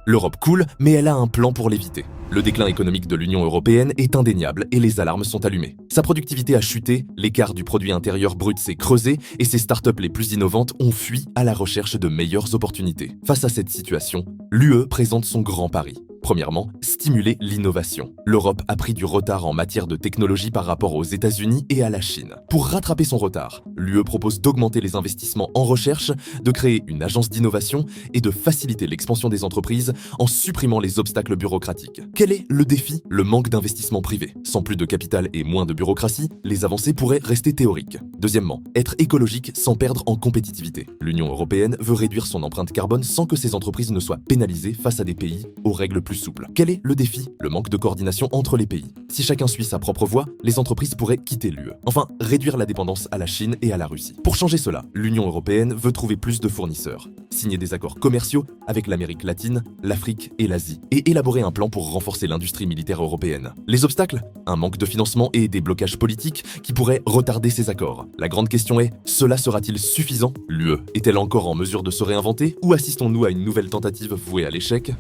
L'Europe coule, mais elle a un plan pour l'éviter. Le déclin économique de l'Union européenne est indéniable et les alarmes sont allumées. Sa productivité a chuté, l'écart du produit intérieur brut s'est creusé et ses startups les plus innovantes ont fui à la recherche de meilleures opportunités. Face à cette situation, l'UE présente son grand pari. Premièrement, stimuler l'innovation. L'Europe a pris du retard en matière de technologie par rapport aux États-Unis et à la Chine. Pour rattraper son retard, l'UE propose d'augmenter les investissements en recherche, de créer une agence d'innovation et de faciliter l'expansion des entreprises en supprimant les obstacles bureaucratiques. Quel est le défi? Le manque d'investissement privé. Sans plus de capital et moins de bureaucratie, les avancées pourraient rester théoriques. Deuxièmement, être écologique sans perdre en compétitivité. L'Union européenne veut réduire son empreinte carbone sans que ses entreprises ne soient pénalisées face à des pays aux règles plus souple. Quel est le défi? Le manque de coordination entre les pays. Si chacun suit sa propre voie, les entreprises pourraient quitter l'UE. Enfin, réduire la dépendance à la Chine et à la Russie. Pour changer cela, l'Union européenne veut trouver plus de fournisseurs, signer des accords commerciaux avec l'Amérique latine, l'Afrique et l'Asie, et élaborer un plan pour renforcer l'industrie militaire européenne. Les obstacles? Un manque de financement et des blocages politiques qui pourraient retarder ces accords. La grande question est, cela sera-t-il suffisant? L'UE est-elle encore en mesure de se réinventer ou assistons-nous à une nouvelle tentative vouée à l'échec?